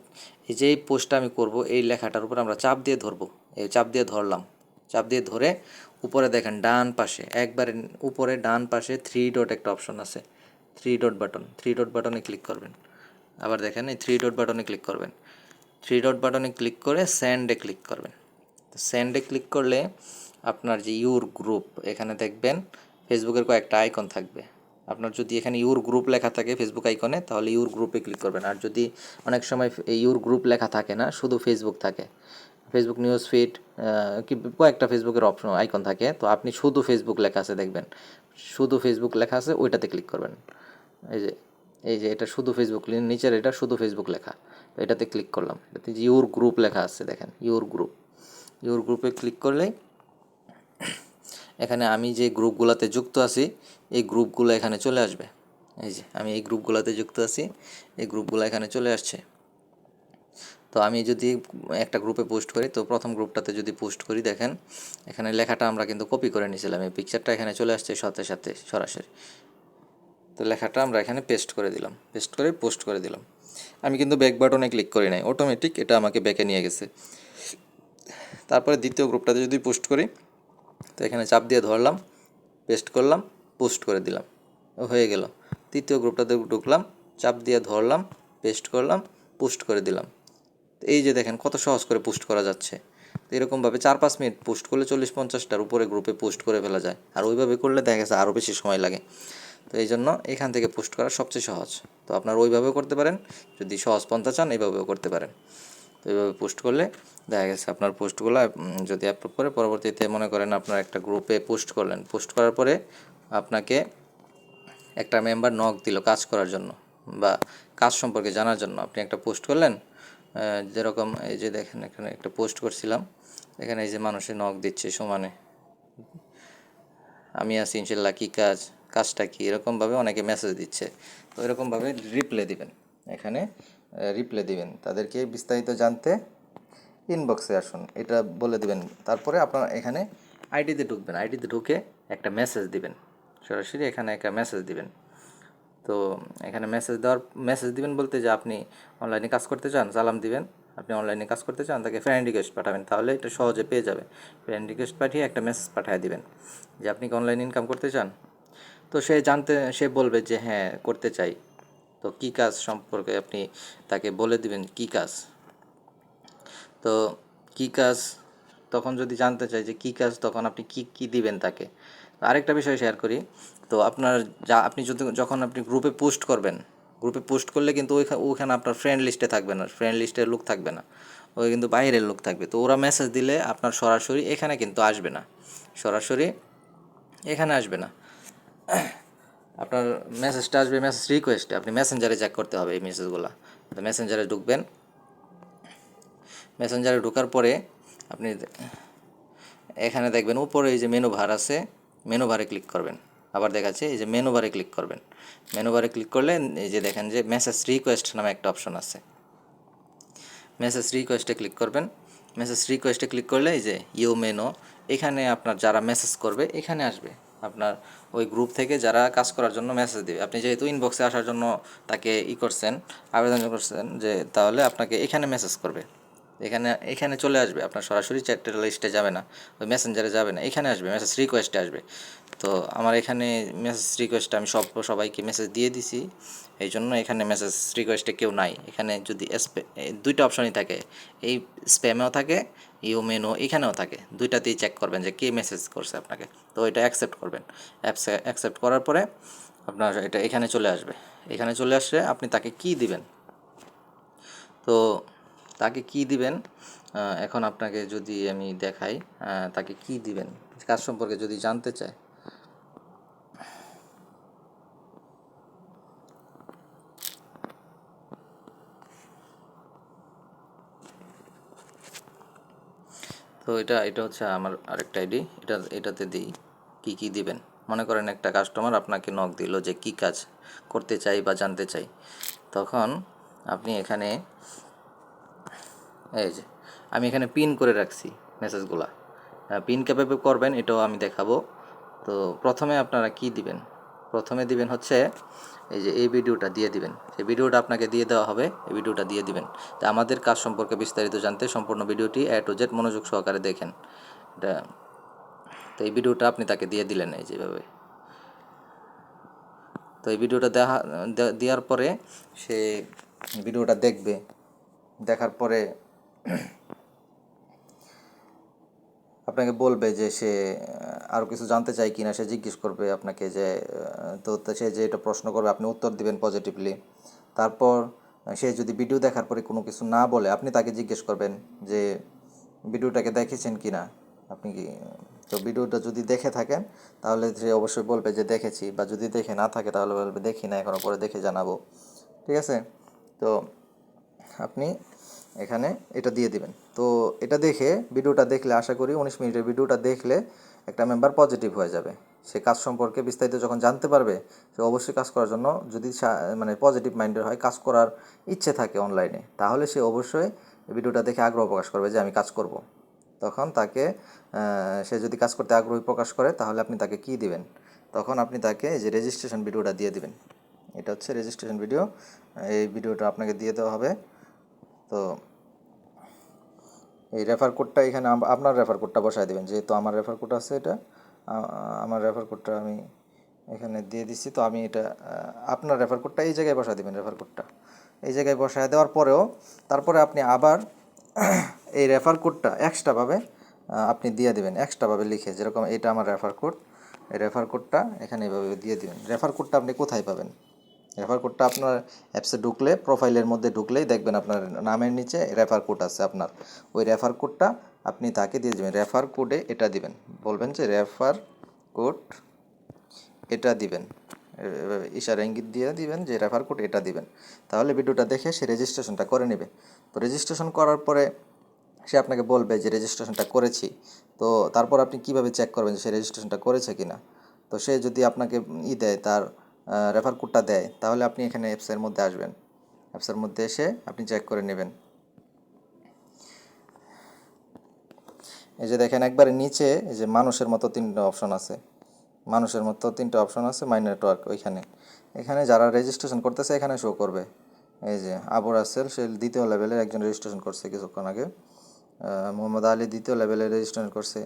এই যে পোস্টটা আমি করব এই লেখাটার উপর আমরা চাপ দিয়ে ধরবো, এই চাপ দিয়ে ধরলাম, চাপ দিয়ে ধরে উপরে দেখেন ডান পাশে একবারে উপরে ডান পাশে 3 ডট একটা অপশন আছে, 3 ডট বাটনে ক্লিক করবেন। আবার দেখেন এই 3 ডট বাটনে ক্লিক করবেন, 3 ডট বাটনে ক্লিক করে সেন্ডে ক্লিক করবেন। তো সেন্ডে ক্লিক করলে আপনার যে ইউর গ্রুপ, এখানে দেখবেন ফেসবুকের কয়েকটা আইকন থাকবে। আপনার যদি এখানে ইউর গ্রুপ লেখা থাকে ফেসবুক আইকনে, তাহলে ইউর গ্রুপে ক্লিক করবেন। আর যদি অনেক সময় ইউর গ্রুপ লেখা থাকে না, শুধু ফেসবুক থাকে, ফেসবুক নিউজ ফিড কি কয়েকটা ফেসবুকের অপশন আইকন থাকে, তো আপনি শুধু ফেসবুক লেখা আছে দেখবেন, শুধু ফেসবুক লেখা আছে ওইটাতে ক্লিক করবেন। এই যে এটা শুধু ফেসবুক, নিচের এটা শুধু ফেসবুক লেখা, তো এটাতে ক্লিক করলাম, এটাতে যে ইউর গ্রুপ লেখা আছে দেখেন, ইউর গ্রুপে ক্লিক করলেই এখানে আমি যে গ্রুপগুলোতে যুক্ত আছি এই গ্রুপগুলো এখানে চলে আসবে। এই যে আমি এই গ্রুপগুলোতে যুক্ত আছি, এই গ্রুপগুলো এখানে চলে আসছে। তো আমি যদি একটা গ্রুপে পোস্ট করি, তো প্রথম গ্রুপটাতে যদি পোস্ট করি, দেখেন এখানে লেখাটা আমরা কিন্তু কপি করে নিয়েছিলাম, এই পিকচারটা এখানে চলে আসছে সাথে সাথে সরাসরি। তো লেখাটা আমরা এখানে পেস্ট করে দিলাম, পেস্ট করে পোস্ট করে দিলাম। আমি কিন্তু ব্যাক বাটনে ক্লিক করি নাই, অটোমেটিক এটা আমাকে ব্যাকে নিয়ে গেছে। তারপরে দ্বিতীয় গ্রুপটাতে যদি পোস্ট করি, তো এখানে চাপ দিয়ে ধরলাম, পেস্ট করলাম, পোস্ট করে দিলাম, হয়ে গেল। তৃতীয় গ্রুপটাতে ঢুকলাম, চাপ দিয়ে ধরলাম, পেস্ট করলাম, পোস্ট করে দিলাম। তো এই যে দেখেন কত সহজ করে পোস্ট করা যাচ্ছে। তো এরকমভাবে 4-5 মিনিট পোস্ট করলে 40-50টার উপরে গ্রুপে পোস্ট করে ফেলা যায়, আর ওইভাবে করলে দেখা গেছে আরও বেশি সময় লাগে। তো এই জন্য এখান থেকে পোস্ট করা সবচেয়ে সহজ। তো আপনারা ওইভাবেও করতে পারেন, যদি সহজ পন্থা চান এইভাবেও করতে পারেন। তো এইভাবে পোস্ট করলে দেখা গেছে আপনার পোস্টগুলো যদি আপলোড করে পরবর্তীতে মনে করেন আপনার একটা গ্রুপে পোস্ট করলেন, পোস্ট করার পরে আপনাকে একটা মেম্বার নক দিল কাজ করার জন্য বা কাজ সম্পর্কে জানার জন্য, আপনি একটা পোস্ট করলেন, যেরকম এই যে দেখেন এখানে একটা পোস্ট করছিলাম, এখানে এই যে মানুষের নক দিচ্ছে সমানে, আমি আছি ইনশাল্লাহ, কী কাজটা কী, এরকমভাবে অনেকে মেসেজ দিচ্ছে। তো এরকমভাবে রিপ্লাই দিবেন, এখানে রিপ্লাই দিবেন, তাদেরকে বিস্তারিত জানতে ইনবক্সে আসুন এটা বলে দিবেন। তারপরে আপনার এখানে আইডিতে ঢুকবেন, আইডিতে ঢুকে একটা মেসেজ দিবেন, সরাসরি এখানে একটা মেসেজ দিবেন। তো এখানে মেসেজ দিবেন বলতে যে আপনি অনলাইনে কাজ করতে চান, সালাম দিবেন, আপনি অনলাইনে কাজ করতে চান, তাকে ফ্রেন্ড রিকোয়েস্ট পাঠাবেন, তাহলে এটা সহজে পেয়ে যাবে। ফ্রেন্ড রিকোয়েস্ট পাঠিয়ে একটা মেসেজ পাঠিয়ে দিবেন যে আপনি কি অনলাইন ইনকাম করতে চান। তো সে বলবে যে হ্যাঁ করতে চাই। তো কী কাজ সম্পর্কে আপনি তাকে বলে দিবেন কী কাজ। তো কী কাজ, তখন যদি জানতে চাই যে কী কাজ, তখন আপনি কী দিবেন তাকে। আরেকটা বিষয় শেয়ার করি, তো আপনি যখন আপনি গ্রুপে পোস্ট করবেন, গ্রুপে পোস্ট করলে কিন্তু ওইখানে আপনার ফ্রেন্ড লিস্টে থাকবে না, ফ্রেন্ড লিস্টের লোক থাকবে না, ওই কিন্তু বাইরের লোক থাকবে। তো ওরা মেসেজ দিলে আপনার সরাসরি এখানে কিন্তু আসবে না, সরাসরি এখানে আসবে না, আপনার মেসেজটা আসবে মেসেজ রিকোয়েস্টে। আপনি মেসেঞ্জারে চেক করতে হবে এই মেসেজগুলো। তো মেসেঞ্জারে ঢুকবেন, মেসেঞ্জারে ঢোকার পরে আপনি এখানে দেখবেন উপরে এই যে মেনু বার আছে, মেনু বারে ক্লিক করবেন। আবার দেখাচ্ছে এই যে মেনু বারে ক্লিক করবেন। মেনু বারে ক্লিক করলে এই যে দেখেন যে মেসেজ রিকোয়েস্ট নামে একটা অপশন আছে, মেসেজ রিকোয়েস্টে ক্লিক করবেন। মেসেজ রিকোয়েস্টে ক্লিক করলে এই যে ইউ মেনো, এখানে আপনার যারা মেসেজ করবে এখানে আসবে, আপনার ওই গ্রুপ থেকে যারা কাজ করার জন্য মেসেজ দেবে। আপনি যেহেতু ইনবক্সে আসার জন্য তাকে করছেন, আবেদন করছেন, যে তাহলে আপনাকে এখানে মেসেজ করবে, এখানে চলে আসবে, আপনার সরাসরি চ্যাটের লিস্টে যাবে না, ওই মেসেঞ্জারে যাবে না, এখানে আসবে, মেসেজ রিকোয়েস্টে আসবে। তো আমার এখানে মেসেজ রিকোয়েস্টে আমি সবাইকে মেসেজ দিয়ে দিছি, এই জন্য এখানে মেসেজ রিকোয়েস্টে কেউ নাই। এখানে যদি দুইটা অপশনই থাকে, এই স্প্যামেও থাকে, ইউ মেনু এখানেও থাকে, দুইটাতেই চেক করবেন যে কে মেসেজ করছে আপনাকে। তো এটা অ্যাকসেপ্ট করবেন, অ্যাকসেপ্ট করার পরে আপনার এটা এখানে চলে আসবে। এখানে চলে আসলে আপনি তাকে কি দিবেন, তো তাকে কি দিবেন, এখন আপনাকে যদি আমি দেখাই তাকে কি দিবেন, কাজ সম্পর্কে যদি জানতে চায়, তো এটা হচ্ছে আমার আরেকটা আইডি, এটাতে দিই কি দিবেন। মনে করেন একটা কাস্টমার আপনাকে নক দিল যে কি কাজ করতে চাই বা জানতে চাই, তখন আপনি এখানে এই যে আমি এখানে পিন করে রাখছি মেসেজগুলা, পিন কীভাবে করবেন এটাও আমি দেখাবো। তো প্রথমে আপনারা কি দিবেন, প্রথমে দিবেন হচ্ছে এই যে এই ভিডিওটা দিয়ে দিবেন, সেই ভিডিওটা আপনাকে দিয়ে দেওয়া হবে, এই ভিডিওটা দিয়ে দিবেন। তো আমাদের কাজ সম্পর্কে বিস্তারিত জানতে সম্পূর্ণ ভিডিওটি A to Z মনোযোগ সহকারে দেখেন। এটা তো এই ভিডিওটা আপনি তাকে দিয়ে দিলেন এই যেভাবে। তো এই ভিডিওটা দেওয়ার পরে সে ভিডিওটা দেখবে, দেখার পরে আপনাকে বলবে যে সে আরও কিছু জানতে চায় কি না, সে জিজ্ঞেস করবে আপনাকে যে তো সে যে এটা প্রশ্ন করবে আপনি উত্তর দিবেন পজিটিভলি। তারপর সে যদি ভিডিও দেখার পরে কোনো কিছু না বলে আপনি তাকে জিজ্ঞেস করবেন যে ভিডিওটাকে দেখেছেন কি না আপনি কি, তো ভিডিওটা যদি দেখে থাকেন তাহলে সে অবশ্যই বলবে যে দেখেছি, বা যদি দেখে না থাকে তাহলে বলবে দেখি না এখনও, পরে দেখে জানাবো। ঠিক আছে, তো আপনি এখানে এটা দিয়ে দিবেন। তো এটা দেখে ভিডিওটা দেখলে আশা করি 19 মিনিটের ভিডিওটা দেখলে একটা মেম্বার পজিটিভ হয়ে যাবে। সে কাজ সম্পর্কে বিস্তারিত যখন জানতে পারবে সে অবশ্যই কাজ করার জন্য, যদি মানে পজিটিভ মাইন্ডের হয়, কাজ করার ইচ্ছে থাকে অনলাইনে, তাহলে সে অবশ্যই ভিডিওটা দেখে আগ্রহ প্রকাশ করবে যে আমি কাজ করব। তখন তাকে সে যদি কাজ করতে আগ্রহী প্রকাশ করে তাহলে আপনি তাকে কি দিবেন, তখন আপনি তাকে যে রেজিস্ট্রেশন ভিডিওটা দিয়ে দিবেন। এটা হচ্ছে রেজিস্ট্রেশন ভিডিও, এই ভিডিওটা আপনাকে দিয়ে দেওয়া হবে। তো এই রেফার কোডটা এখানে আপনার রেফার কোডটা বসায় দেবেন, যেহেতু আমার রেফার কোড আছে, এটা আমার রেফার কোডটা আমি এখানে দিয়ে দিচ্ছি। তো আমি এটা আপনার রেফার কোডটা এই জায়গায় বসায় দেবেন, রেফার কোডটা এই জায়গায় বসায় দেওয়ার পরেও তারপরে আপনি আবার এই রেফার কোডটা এক্সট্রাভাবে আপনি দিয়ে দেবেন, এক্সট্রাভাবে লিখে, যেরকম এটা আমার রেফার কোড, এই রেফার কোডটা এখানে এইভাবে দিয়ে দিবেন। রেফার কোডটা আপনি কোথায় পাবেন, রেফার কোডটা আপনার অ্যাপসে ঢুকলে, প্রোফাইলের মধ্যে ঢুকলেই দেখবেন আপনার নামের নিচে রেফার কোড আছে আপনার, ওই রেফার কোডটা আপনি তাকে দিয়ে দেবেন। রেফার কোডে এটা দিবেন, বলবেন যে রেফার কোড এটা দিবেন, ইশারা ইঙ্গিত দিয়ে দিবেন যে রেফার কোড এটা দিবেন। তাহলে ভিডিওটা দেখে সে রেজিস্ট্রেশনটা করে নেবে। তো রেজিস্ট্রেশন করার পরে সে আপনাকে বলবে যে রেজিস্ট্রেশনটা করেছি। তো তারপর আপনি কিভাবে চেক করবেন যে সে রেজিস্ট্রেশনটা করেছে কিনা। তো সে যদি আপনাকে দেয়, তার রেফার কোডটা দেয়, তাহলে আপনি এখানে অ্যাপসের মধ্যে আসবেন, অ্যাপসের মধ্যে এসে আপনি চেক করে নেবেন। এই যে দেখেন একবারে নিচে এই যে মানুষের মতো তিনটা অপশন আছে, মানুষের মতো তিনটা অপশন আছে, মাই নেটওয়ার্ক, ওইখানে এখানে যারা রেজিস্ট্রেশন করতেছে এখানে শো করবে। এই যে আবু রাসেল, সে দ্বিতীয় লেভেলের একজন রেজিস্ট্রেশন করছে কিছুক্ষণ আগে, মোহাম্মদ আলী দ্বিতীয় লেভেলে রেজিস্ট্রেশন করছে।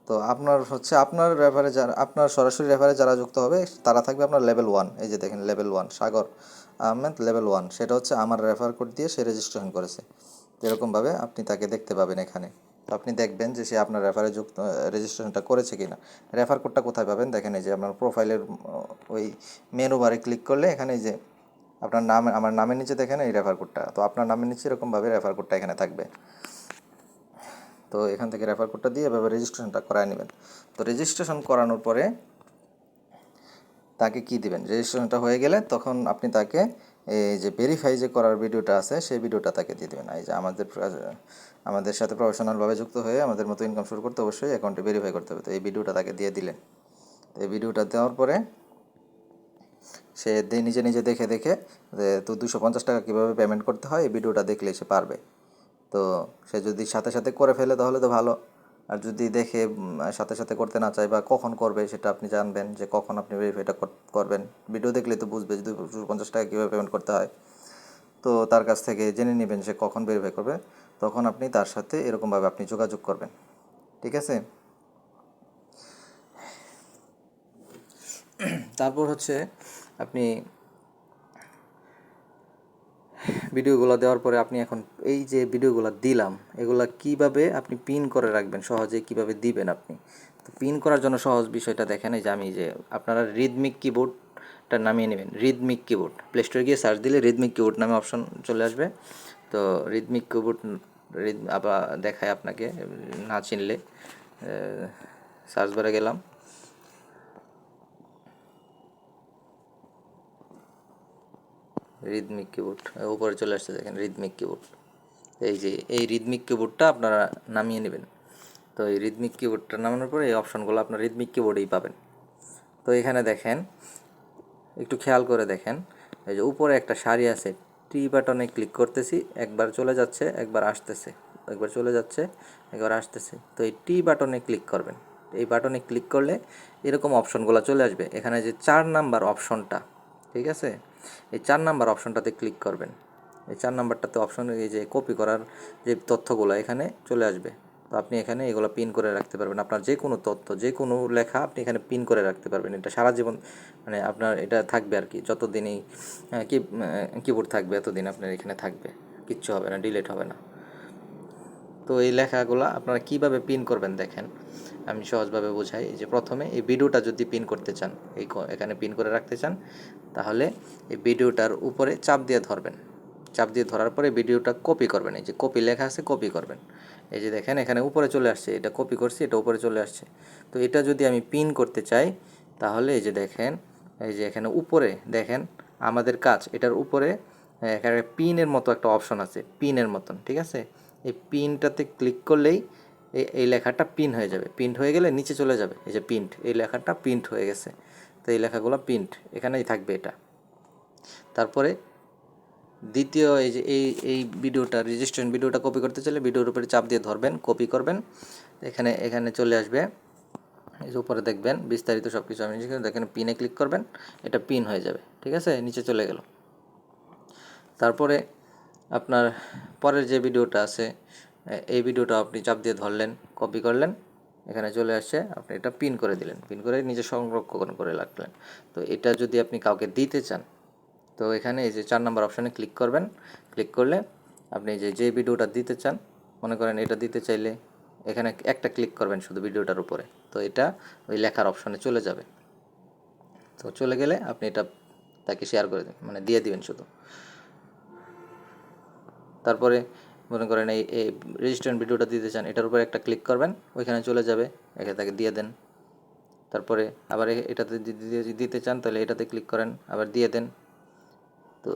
তো আপনার হচ্ছে আপনার রেফারে যারা, আপনার সরাসরি রেফারে যারা যুক্ত হবে তারা থাকবে আপনার লেভেল 1। এই যে দেখেন লেভেল 1 সাগর আহমেদ লেভেল 1, সেটা হচ্ছে আমার রেফার কোড দিয়ে সে রেজিস্ট্রেশন করেছে। এরকমভাবে আপনি তাকে দেখতে পাবেন এখানে। তো আপনি দেখবেন যে সে আপনার রেফারে যুক্ত রেজিস্ট্রেশনটা করেছে কিনা। রেফার কোডটা কোথায় পাবেন দেখেন, এই যে আপনার প্রোফাইলের ওই মেনু বারে ক্লিক করলে এখানে এই যে আপনার নাম, আমার নামের নিচে দেখেন এই রেফার কোডটা, তো আপনার নামের নিচে এরকমভাবে রেফার কোডটা এখানে থাকবে। তো এখান থেকে রেফার কোডটা দিয়ে এভাবে রেজিস্ট্রেশনটা করায় নেবেন। তো রেজিস্ট্রেশন করানোর পরে তাকে কি দিবেন, রেজিস্ট্রেশনটা হয়ে গেলে তখন আপনি তাকে এই যে ভেরিফাই যে করার ভিডিওটা আছে সেই ভিডিওটা তাকে দিয়ে দেবেন। এই যে আমাদের সাথে প্রফেশনালভাবে যুক্ত হয়ে আমাদের মতো ইনকাম শুরু করতে অবশ্যই অ্যাকাউন্টে ভেরিফাই করতে হবে। তো এই ভিডিওটা তাকে দিয়ে দিলেন। তো এই ভিডিওটা দেওয়ার পরে সে নিজে নিজে দেখে দেখে তো 250 টাকা কীভাবে পেমেন্ট করতে হয় এই ভিডিওটা দেখলেই সে পারবে। তো সে যদি সাথে সাথে করে ফেলে তাহলে তো ভালো, আর যদি দেখে সাথে সাথে করতে না চায় বা কখন করবে সেটা আপনি জানবেন যে কখন আপনি ভেরিফাইটা করবেন। ভিডিও দেখলে তো বুঝবে যে 250 টাকা কীভাবে পেমেন্ট করতে হয়। তো তার কাছ থেকে জেনে নেবেন সে কখন ভেরিফাই করবে, তখন আপনি তার সাথে এরকমভাবে আপনি যোগাযোগ করবেন। ঠিক আছে? তারপর হচ্ছে আপনি ভিডিওগুলো দেওয়ার পরে আপনি এখন এই যে ভিডিওগুলো দিলাম এগুলা কিভাবে আপনি পিন করে রাখবেন, সহজে কিভাবে দিবেন আপনি। তো পিন করার জন্য সহজ বিষয়টা দেখেন, এই যে আমি যে আপনারা রিদমিক কিবোর্ডটা নামিয়ে নেবেন। রিদমিক কিবোর্ড প্লে স্টোরে গিয়ে সার্চ দিলে রিদমিক কিবোর্ড নামে অপশন চলে আসবে। তো রিদমিক কিবোর্ড আবার দেখায় আপনাকে, না চিনলে সার্চ বারে গেলাম, রিদমিক কিবোর্ড উপরে চলে আসছে দেখেন রিদমিক কিবোর্ড। এই যে এই রিদমিক কিবোর্ডটা আপনারা নামিয়ে নেবেন। তো এই রিদমিক কিবোর্ডটা নামানোর পরে এই অপশনগুলো আপনার রিদমিক কিবোর্ডেই পাবেন। তো এখানে দেখেন, একটু খেয়াল করে দেখেন, এই যে উপরে একটা সারি আছে, টি বাটনে ক্লিক করতেছি, একবার চলে যাচ্ছে একবার আসতেছে, একবার চলে যাচ্ছে একবার আসতেছে। তো এই টি বাটনে ক্লিক করবেন। এই বাটনে ক্লিক করলে এরকম অপশনগুলো চলে আসবে। এখানে যে 4 নাম্বার অপশনটা, ঠিক আছে, এই 4 নাম্বার অপশনটাতে ক্লিক করবেন। এই 4 নাম্বারটাতে অপশন, এই যে কপি করার যে তথ্যগুলো এখানে চলে আসবে। তো আপনি এখানে এগুলো পিন করে রাখতে পারবেন। আপনার যে কোনো তথ্য, যে কোনো লেখা আপনি এখানে পিন করে রাখতে পারবেন। এটা সারা জীবন মানে আপনার এটা থাকবে আর কি, যতদিন এই কিবোর্ড থাকবে এতদিন আপনার এখানে থাকবে, কিচ্ছু হবে না, ডিলিট হবে না। তো এই লেখাগুলো আপনারা কিভাবে পিন করবেন দেখেন, আমি সহজভাবে বোঝাই। এই যে প্রথমে এই ভিডিওটা যদি পিন করতে চান, এখানে পিন করে রাখতে চান, তাহলে এই ভিডিওটার উপরে চাপ দিয়ে ধরবেন। চাপ দিয়ে ধরার পরে ভিডিওটা কপি করবেন। এই যে কপি লেখা আছে, কপি করবেন। এই যে দেখেন এখানে উপরে চলে আসছে, এটা কপি করছি, এটা উপরে চলে আসছে। তো এটা যদি আমি পিন করতে চাই তাহলে এই যে দেখেন, এই যে এখানে উপরে দেখেন আমাদের কাজ, এটার উপরে এখানে পিনের মতো একটা অপশন আছে, পিনের মতন, ঠিক আছে। এই পিনটাতে ক্লিক করলেই এই লেখাটা পিন হয়ে যাবে। প্রিন্ট হয়ে গেলে নিচে চলে যাবে, এই যে প্রিন্ট, এই লেখাটা প্রিন্ট হয়ে গেছে। তো এই লেখাগুলো প্রিন্ট এখানেই থাকবে এটা। তারপরে দ্বিতীয় এই যে এই ভিডিওটা, রেজিস্ট্রেশন ভিডিওটা কপি করতে চাইলে ভিডিওর উপরে চাপ দিয়ে ধরবেন, কপি করবেন, এখানে এখানে চলে আসবে। এই যে উপরে দেখবেন বিস্তারিত সব কিছু আমি দেখেন, পিনে ক্লিক করবেন, এটা পিন হয়ে যাবে, ঠিক আছে, নিচে চলে গেল। তারপরে আপনার পরের যে ভিডিওটা আছে এই ভিডিওটা আপনি চাপ দিয়ে ধরলেন, কপি করলেন, এখানে চলে আসছে, আপনি এটা পিন করে দিলেন, পিন করে নিজে সংরক্ষণ করে রাখলেন। তো এটা যদি আপনি কাউকে দিতে চান, তো এখানে এই যে 4 নাম্বার অপশানে ক্লিক করবেন। ক্লিক করলে আপনি যে ভিডিওটা দিতে চান, মনে করেন এটা দিতে চাইলে এখানে একটা ক্লিক করবেন শুধু ভিডিওটার উপরে, তো এটা ওই লেখার অপশানে চলে যাবে। তো চলে গেলে আপনি এটা তাকে শেয়ার করে দেবেন, মানে দিয়ে দিবেন শুধু। তারপরে মনে করেন এই রেজিস্ট্রেশন ভিডিওটা দিতে চান, এটার উপরে একটা ক্লিক করবেন, ওইখানে চলে যাবে, এখানে তাকে দিয়ে দেন। তারপরে আবার এটাতে দিতে চান তাহলে এটাতে ক্লিক করেন, আবার দিয়ে দেন। তো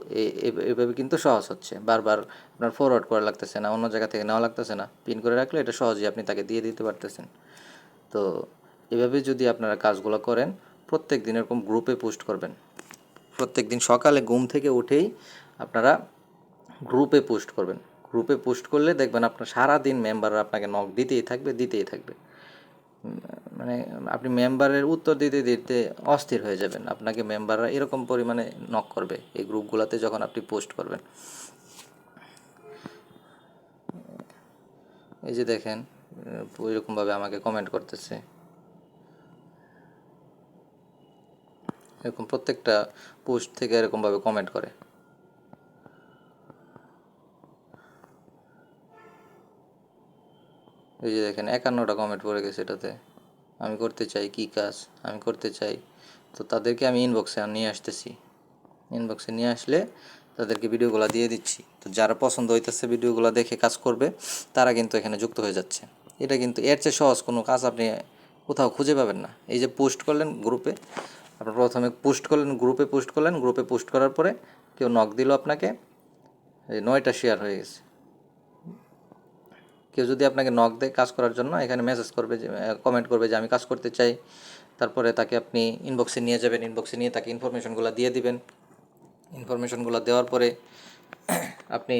এইভাবে কিন্তু সহজ হচ্ছে, বারবার আপনার ফরওয়ার্ড করা লাগতেছে না, অন্য জায়গা থেকে নেওয়া লাগতেছে না, পিন করে রাখলে এটা সহজেই আপনি তাকে দিয়ে দিতে পারতেছেন। তো এভাবে যদি আপনারা কাজগুলো করেন, প্রত্যেক দিন এরকম গ্রুপে পোস্ট করবেন। প্রত্যেক দিন সকালে ঘুম থেকে উঠেই আপনারা গ্রুপে পোস্ট করবেন। গ্রুপে পোস্ট করলে দেখবেন আপনার সারাদিন মেম্বাররা আপনাকে নক দিতেই থাকবে, দিতেই থাকবে। মানে আপনি মেম্বারের উত্তর দিতে দিতে অস্থির হয়ে যাবেন, আপনাকে মেম্বাররা এরকম পরিমাণে নক করবে এই গ্রুপগুলোতে যখন আপনি পোস্ট করবেন। এই যে দেখেন ওইরকমভাবে আমাকে কমেন্ট করতেছে, এরকম প্রত্যেকটা পোস্ট থেকে এরকমভাবে কমেন্ট করে। এই যে দেখেন 51টা কমেন্ট পড়ে গেছে এটাতে, আমি করতে চাই কী কাজ, আমি করতে চাই। তো তাদেরকে আমি ইনবক্সে নিয়ে আসতেছি, ইনবক্সে নিয়ে আসলে তাদেরকে ভিডিওগুলো দিয়ে দিচ্ছি। তো যারা পছন্দ হইতেছে ভিডিওগুলো দেখে কাজ করবে তারা কিন্তু এখানে যুক্ত হয়ে যাচ্ছে। এটা কিন্তু এর চেয়ে সহজ কোনো কাজ আপনি কোথাও খুঁজে পাবেন না। এই যে পোস্ট করলেন গ্রুপে, আপনার প্রথমে পোস্ট করলেন গ্রুপে পোস্ট করার পরে কেউ নক দিল আপনাকে, এই 9টা শেয়ার হয়ে গেছে। কেউ যদি আপনাকে নক দেয় কাজ করার জন্য, এখানে মেসেজ করবে যে কমেন্ট করবে যে আমি কাজ করতে চাই, তারপরে তাকে আপনি ইনবক্সে নিয়ে যাবেন, ইনবক্সে নিয়ে তাকে ইনফরমেশনগুলো দিয়ে দিবেন। ইনফরমেশনগুলো দেওয়ার পরে আপনি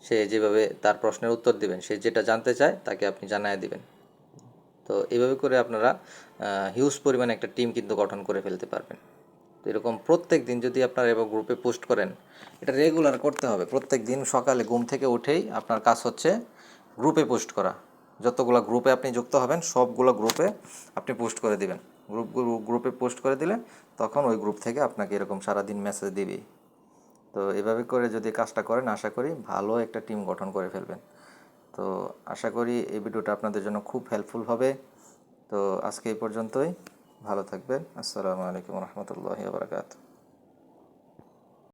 সে যেভাবে তার প্রশ্নের উত্তর দিবেন, সে যেটা জানতে চায় তাকে আপনি জানায় দিবেন। তো এইভাবে করে আপনারা হিউজ পরিমাণে একটা টিম কিন্তু গঠন করে ফেলতে পারবেন। তো এরকম প্রত্যেক দিন যদি আপনারা এবার গ্রুপে পোস্ট করেন, এটা রেগুলার করতে হবে। প্রত্যেক দিন সকালে ঘুম থেকে উঠেই আপনার কাজ হচ্ছে গ্রুপে পোস্ট করা। যতগুলো গ্রুপে আপনি যুক্ত হবেন সবগুলো গ্রুপে আপনি পোস্ট করে দিবেন। গ্রুপে পোস্ট করে দিলে তখন ওই গ্রুপ থেকে আপনাকে এরকম সারাদিন মেসেজ দিবেই। তো এভাবে করে যদি কাজটা করেন আশা করি ভালো একটা টিম গঠন করে ফেলবেন। তো আশা করি এই ভিডিওটা আপনাদের জন্য খুব হেল্পফুল হবে। তো আজকে এই পর্যন্তই। ভালো থাকবেন। আসসালামু আলাইকুম রহমতুল্লাহি ওয়া বারাকাতুহু।